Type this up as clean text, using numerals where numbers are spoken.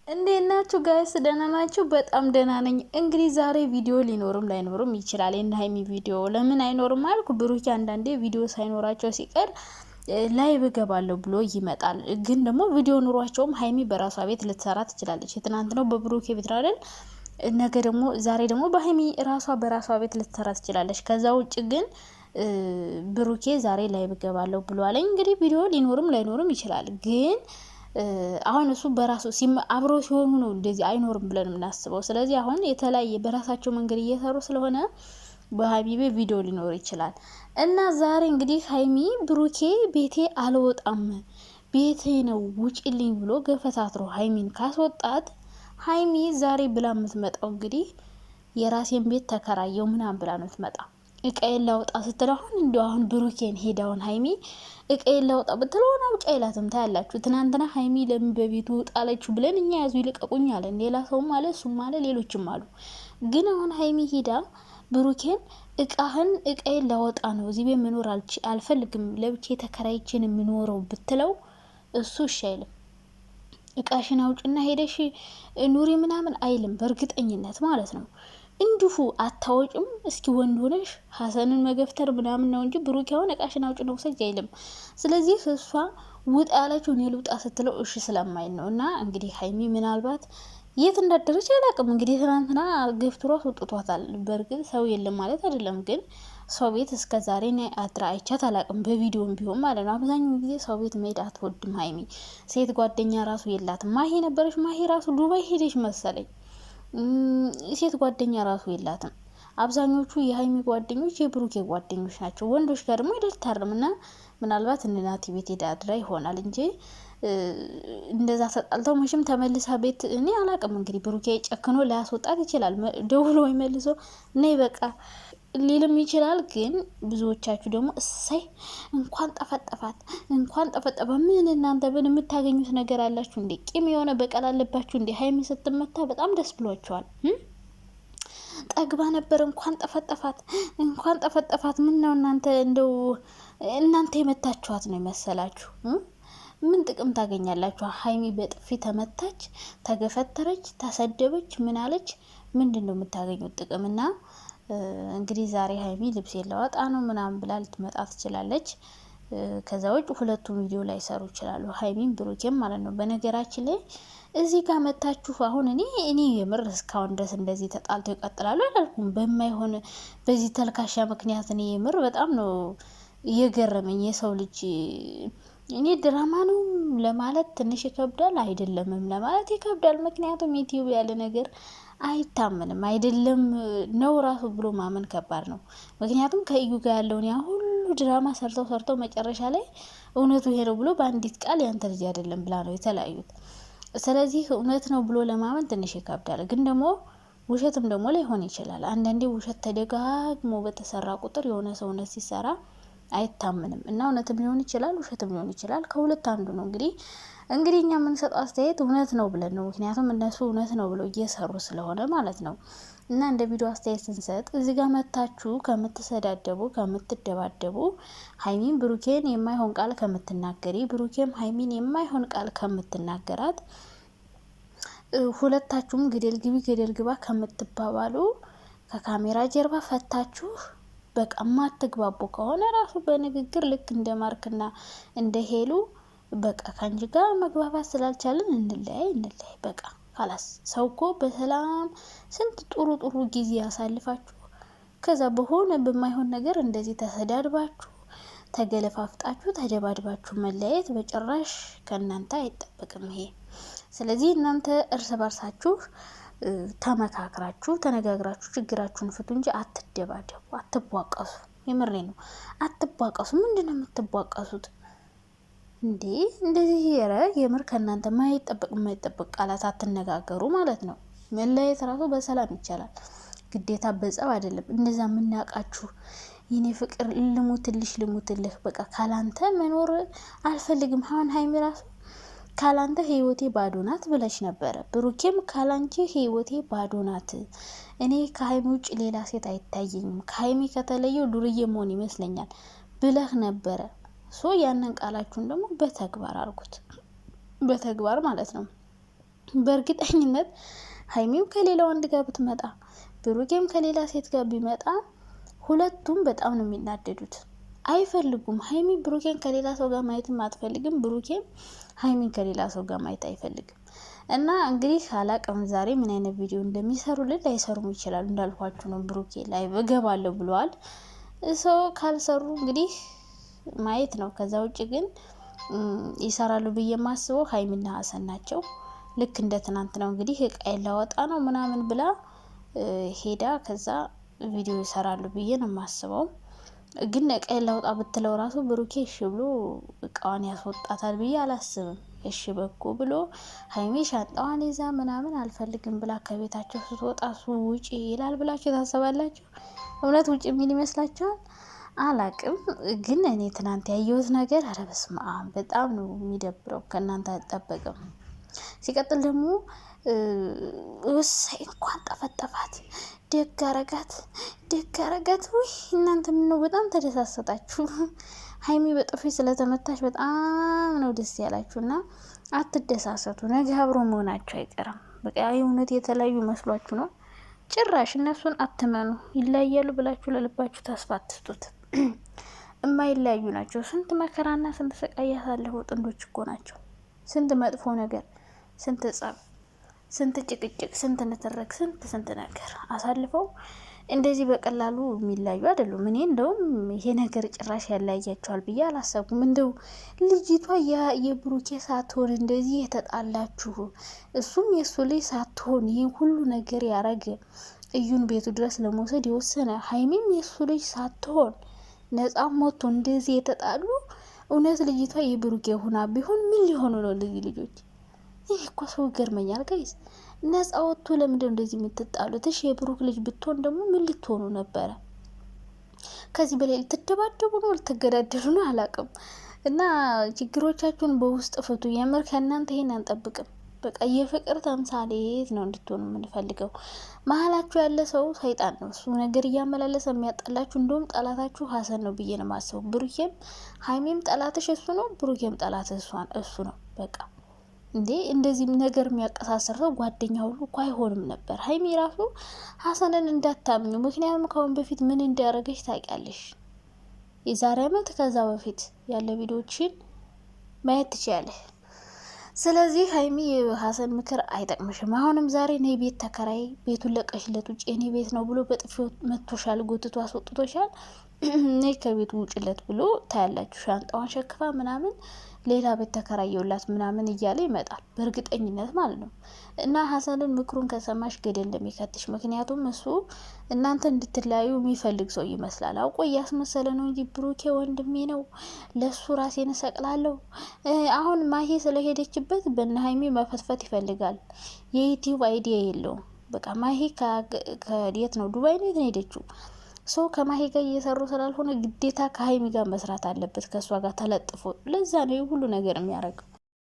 እንዴት ናችሁ ጋይስ? ደህና ናችሁ? በጣም ደህና ነኝ። እንግዲህ ዛሬ ቪዲዮ ሊኖርም ላይኖርም ይችላል። የእነ ሀይሚ ቪዲዮ ለምን አይኖርም አልኩ። ብሩኬ አንዳንዴ ቪዲዮ ሳይኖራቸው ሲቀር ላይቭ እገባለሁ ብሎ ይመጣል። ግን ደግሞ ቪዲዮ ኑሯቸውም ሀይሚ በራሷ ቤት ልትሰራ ትችላለች። የትናንት ነው በብሩኬ ቤት አይደል? ነገ ደግሞ ዛሬ ደግሞ በሀይሚ ራሷ በራሷ ቤት ልትሰራ ትችላለች። ከዛ ውጭ ግን ብሩኬ ዛሬ ላይቭ እገባለሁ ብሏለኝ። እንግዲህ ቪዲዮ ሊኖርም ላይኖርም ይችላል ግን አሁን እሱ በራሱ አብሮ ሲሆኑ ነው እንደዚህ አይኖርም ብለን የምናስበው። ስለዚህ አሁን የተለያየ በራሳቸው መንገድ እየሰሩ ስለሆነ በሀቢቤ ቪዲዮ ሊኖር ይችላል እና ዛሬ እንግዲህ ሀይሚ ብሩኬ ቤቴ አልወጣም ቤቴ ነው ውጪልኝ ብሎ ገፈታትሮ ሀይሚን ካስወጣት ሀይሚ ዛሬ ብላ የምትመጣው እንግዲህ የራሴን ቤት ተከራየው ምናምን ብላ ነው የምትመጣው። እቃዬን ላውጣ ስትል አሁን ብሩኬን ሄዳውን ሀይሚ እቃዬን ላውጣ ብትለው አውጪ አይላትም። ታያላችሁ። ትናንትና ሀይሚ ለምን በቤቱ ጣለችው ብለን እኛ ያዙ ይልቀቁኝ አለን። ሌላ ሰውም አለ እሱም አለ ሌሎችም አሉ። ግን አሁን ሀይሚ ሄዳ ብሩኬን እቃዬን ላወጣ ነው እዚህ ቤት መኖር አልፈልግም ለብቻ ተከራይችን የምኖረው ብትለው እሱ እሺ አይልም። እቃሽን አውጭና ሄደሽ ኑሪ ምናምን አይልም። በእርግጠኝነት ማለት ነው። እንዲሁ አታወጭም። እስኪ ወንድ ሆነሽ ሀሰንን መገፍተር ምናምን ነው እንጂ ብሩክ አሁን እቃሽን አውጭ ነው ሰጅ አይልም። ስለዚህ እሷ ውጣ ያለችው እኔ ልውጣ ስትለው እሺ ስለማይል ነው። እና እንግዲህ ሀይሚ ምናልባት የት እንዳደረች አላውቅም። እንግዲህ ትናንትና ገፍትሯት ወጥቷታል። በእርግጥ ሰው የለም ማለት አይደለም፣ ግን ሰው ቤት እስከ ዛሬ አድራ አይቻት አላውቅም። በቪዲዮም ቢሆን ማለት ነው። አብዛኛው ጊዜ ሰው ቤት መሄድ አትወድም ሀይሚ። ሴት ጓደኛ ራሱ የላትም። ማሂ ነበረች። ማሂ ራሱ ዱባይ ሄደች መሰለኝ። ሴት ጓደኛ ራሱ የላትም። አብዛኞቹ የሀይሚ ጓደኞች የብሩኬ ጓደኞች ናቸው። ወንዶች ጋር ደግሞ ይደርታርም እና ምናልባት እናቲ ቤት ሄዳ አድራ ይሆናል እንጂ እንደዛ ተጣልተው መቼም ተመልሳ ቤት እኔ አላቅም። እንግዲህ ብሩኬ ጨክኖ ሊያስወጣት ይችላል። ደውሎ ወይ መልሶ ነይ በቃ ሊልም ይችላል። ግን ብዙዎቻችሁ ደግሞ እሰይ እንኳን ጠፈጠፋ ምን እናንተ ምን የምታገኙት ነገር አላችሁ እንዴ? ቂም የሆነ በቀል አለባችሁ እንዴ? ሀይሚ ስትመታ በጣም ደስ ብሏቸዋል። ጠግባ ነበር እንኳን ጠፈጠፋት ምን ነው እናንተ እንደው እናንተ የመታችኋት ነው የመሰላችሁ? ምን ጥቅም ታገኛላችሁ? ሀይሚ በጥፊ ተመታች፣ ተገፈተረች፣ ተሰደበች፣ ምን አለች? ምንድን ነው የምታገኙት ጥቅምና? እንግዲህ ዛሬ ሀይሚ ልብስ የለዋጣ ነው ምናምን ብላ ልትመጣ ትችላለች። ከዛ ውጭ ሁለቱም ቪዲዮ ላይ ሰሩ ይችላሉ፣ ሀይሚም ብሩኬም ማለት ነው። በነገራችን ላይ እዚህ ጋር መታችሁ አሁን እኔ የምር እስካሁን ድረስ እንደዚህ ተጣልተው ይቀጥላሉ አላልኩም። በማይሆን በዚህ ተልካሻ ምክንያት እኔ የምር በጣም ነው እየገረመኝ። የሰው ልጅ እኔ ድራማ ነው ለማለት ትንሽ ይከብዳል፣ አይደለምም ለማለት ይከብዳል። ምክንያቱም ዩቲዩብ ያለ ነገር አይታመንም። አይደለም ነው ራሱ ብሎ ማመን ከባድ ነው። ምክንያቱም ከእዩ ጋር ያለውን ያ ሁሉ ድራማ ሰርተው መጨረሻ ላይ እውነቱ ይሄ ነው ብሎ በአንዲት ቃል ያንተ ልጅ አይደለም ብላ ነው የተለያዩት። ስለዚህ እውነት ነው ብሎ ለማመን ትንሽ ይከብዳል። ግን ደግሞ ውሸትም ደግሞ ላይሆን ይችላል። አንዳንዴ ውሸት ተደጋግሞ በተሰራ ቁጥር የሆነ ሰው እውነት ሲሰራ አይታመንም እና እውነትም ሊሆን ይችላል ውሸትም ሊሆን ይችላል። ከሁለት አንዱ ነው። እንግዲህ እኛ የምንሰጠው አስተያየት እውነት ነው ብለን ነው። ምክንያቱም እነሱ እውነት ነው ብለው እየሰሩ ስለሆነ ማለት ነው። እና እንደ ቪዲዮ አስተያየት ስንሰጥ እዚህ ጋር መታችሁ ከምትሰዳደቡ ከምትደባደቡ ሀይሚን ብሩኬን የማይሆን ቃል ከምትናገሪ ብሩኬም ሀይሚን የማይሆን ቃል ከምትናገራት ሁለታችሁም ገደል ግባ ከምትባባሉ ከካሜራ ጀርባ ፈታችሁ በቃ ማትግባቡ ከሆነ ራሱ በንግግር ልክ እንደ ማርክና እንደ ሄሉ በቃ ከአንቺ ጋር መግባባት ስላልቻለን እንለያይ በቃ ካላስ። ሰው እኮ በሰላም ስንት ጥሩ ጊዜ ያሳልፋችሁ ከዛ በሆነ በማይሆን ነገር እንደዚህ ተሰዳድባችሁ ተገለፋፍጣችሁ ተደባድባችሁ መለያየት በጭራሽ ከእናንተ አይጠበቅም ይሄ። ስለዚህ እናንተ እርስ በርሳችሁ ተመካክራችሁ ተነጋግራችሁ ችግራችሁን ፍቱ እንጂ አትደባደቡ፣ አትቧቀሱ። የምሬ ነው። አትቧቀሱ። ምንድነው የምትቧቀሱት እንዴ? እንደዚህ የምር ከእናንተ የማይጠበቅ ቃላት አትነጋገሩ ማለት ነው። መለያየት ራሱ በሰላም ይቻላል፣ ግዴታ በጸብ አይደለም። እንደዛ የምናውቃችሁ የኔ ፍቅር ልሙትልህ በቃ ካላንተ መኖር አልፈልግም። ሀይሚ ራሱ ካላንተ ህይወቴ ባዶ ናት ብለሽ ነበረ። ብሩኬም ካላንቺ ህይወቴ ባዶ ናት፣ እኔ ከሀይሚ ውጭ ሌላ ሴት አይታየኝም፣ ከሀይሚ ከተለየው ዱርዬ መሆን ይመስለኛል ብለህ ነበረ። ያንን ቃላችሁን ደግሞ በተግባር አድርጉት። በተግባር ማለት ነው። በእርግጠኝነት ሀይሚም ከሌላ ወንድ ጋር ብትመጣ ብሩኬም ከሌላ ሴት ጋር ቢመጣ ሁለቱም በጣም ነው የሚናደዱት። አይፈልጉም። ሀይሚ ብሩኬን ከሌላ ሰው ጋር ማየትም አትፈልግም። ብሩኬም ሀይሚን ከሌላ ሰው ጋር ማየት አይፈልግም። እና እንግዲህ አላቅም ዛሬ ምን አይነት ቪዲዮ እንደሚሰሩልን ላይሰሩም ይችላሉ። እንዳልኳችሁ ነው። ብሩኬ ላይ እገባለሁ ብለዋል። ሰው ካልሰሩ እንግዲህ ማየት ነው። ከዛ ውጭ ግን ይሰራሉ ብዬ የማስበው ሀይሚና ሀሰን ናቸው። ልክ እንደ ትናንት ነው እንግዲህ እቃዬን ላወጣ ነው ምናምን ብላ ሄዳ ከዛ ቪዲዮ ይሰራሉ ብዬ ነው የማስበው። ግን እቃዬን ላውጣ ብትለው ራሱ ብሩኬ እሺ ብሎ እቃዋን ያስወጣታል ብዬ አላስብም። እሺ በጎ ብሎ ሀይሚ ሻንጣዋን ይዛ ምናምን አልፈልግም ብላ ከቤታቸው ስትወጣ እሱ ውጪ ይላል ብላችሁ ታስባላችሁ? እውነት ውጪ የሚል ይመስላችኋል? አላቅም። ግን እኔ ትናንት ያየሁት ነገር ኧረ በስመ አብ በጣም ነው የሚደብረው። ከእናንተ አይጠበቅም። ሲቀጥል ደግሞ እሰይ እንኳን ጠፈጠፋት፣ ደግ አረጋት። ውይ እናንተ ምነው በጣም ተደሳሰጣችሁ። ሀይሚ በጥፊ ስለተመታች በጣም ነው ደስ ያላችሁ። እና አትደሳሰቱ፣ ነገ አብሮ መሆናችሁ አይቀርም። በቃ እውነት የተለያዩ መስሏችሁ ነው። ጭራሽ እነሱን አትመኑ። ይለያሉ ብላችሁ ለልባችሁ ተስፋ አትስጡት። እማይለያዩ ናቸው። ስንት መከራና ስንት ስቃይ ያሳለፉ ጥንዶች እኮ ናቸው። ስንት መጥፎ ነገር፣ ስንት ጸብ፣ ስንት ጭቅጭቅ፣ ስንት ንትርክ፣ ስንት ነገር አሳልፈው እንደዚህ በቀላሉ የሚለያዩ አይደሉም። እኔ እንደውም ይሄ ነገር ጭራሽ ያለያያቸዋል ብዬ አላሰብኩም። እንደው ልጅቷ የብሩኬ ሳትሆን እንደዚህ የተጣላችሁ እሱም የእሱ ልጅ ሳትሆን ይህ ሁሉ ነገር ያረገ እዩን ቤቱ ድረስ ለመውሰድ የወሰነ ሀይሚም የእሱ ልጅ ሳትሆን ነጻ ሞቶ እንደዚህ የተጣሉ እውነት ልጅቷ የብሩኬ ሆና ቢሆን ምን ሊሆኑ ነው እነዚህ ልጆች? ይህ እኮ ሰው ገርመኛል ጋይስ። ነጻ ወጥቶ ለምንድነው እንደዚህ የምትጣሉት? እሺ የብሩክ ልጅ ብትሆን ደግሞ ምን ልትሆኑ ነበረ? ከዚህ በላይ ልትደባደቡ ነው? ልትገዳደሉ ነው? አላቅም። እና ችግሮቻችሁን በውስጥ ፍቱ። የምር ከእናንተ ይሄን አንጠብቅም። በቃ የፍቅር ተምሳሌት ነው እንድትሆኑ የምንፈልገው። መሀላችሁ ያለ ሰው ሰይጣን ነው። እሱ ነገር እያመላለሰ የሚያጣላችሁ። እንደውም ጠላታችሁ ሀሰን ነው ብዬ ነው የማስበው። ብሩኬም ሀይሜም ጠላትሽ እሱ ነው፣ ብሩኬም ጠላትሽ እሱ ነው። በቃ እንዴ እንደዚህ ነገር የሚያቀሳስር ሰው ጓደኛ ሁሉ እኮ አይሆንም ነበር። ሀይሚ ራሱ ሀሰንን እንዳታምኙ። ምክንያቱም ከአሁን በፊት ምን እንዲያደረገች ታውቂያለሽ። የዛሬ ዓመት ከዛ በፊት ያለ ቪዲዮችን ማየት ትችያለሽ። ስለዚህ ሀይሚ የሀሰን ምክር አይጠቅምሽም። አሁንም ዛሬ እኔ ቤት ተከራይ፣ ቤቱን ለቀሽለት ውጭ እኔ ቤት ነው ብሎ በጥፊ መቶሻል፣ ጎትቶ አስወጥቶሻል፣ እኔ ከቤቱ ውጭለት ብሎ ታያላችሁ። ሻንጣዋን ሸክፋ ምናምን ሌላ ቤት ተከራየውላት ምናምን እያለ ይመጣል፣ በእርግጠኝነት ማለት ነው። እና ሀሰንን ምክሩን ከሰማሽ ገደል እንደሚከትሽ። ምክንያቱም እሱ እናንተ እንድትለያዩ የሚፈልግ ሰው ይመስላል። አውቆ እያስመሰለ ነው እንጂ ብሩኬ ወንድሜ ነው፣ ለሱ ራሴን እሰቅላለሁ። አሁን ማሄ ስለሄደችበት በእነ ሀይሚ መፈትፈት ይፈልጋል። የዩቲዩብ አይዲያ የለውም። በቃ ማሄ ከየት ነው? ዱባይ ነው ሄደችው። ሰው ከማሄ ጋር እየሰሩ ስላልሆነ ግዴታ ከሀይሚ ጋር መስራት አለበት፣ ከእሷ ጋር ተለጥፎ። ለዛ ነው ሁሉ ነገር የሚያደርገው።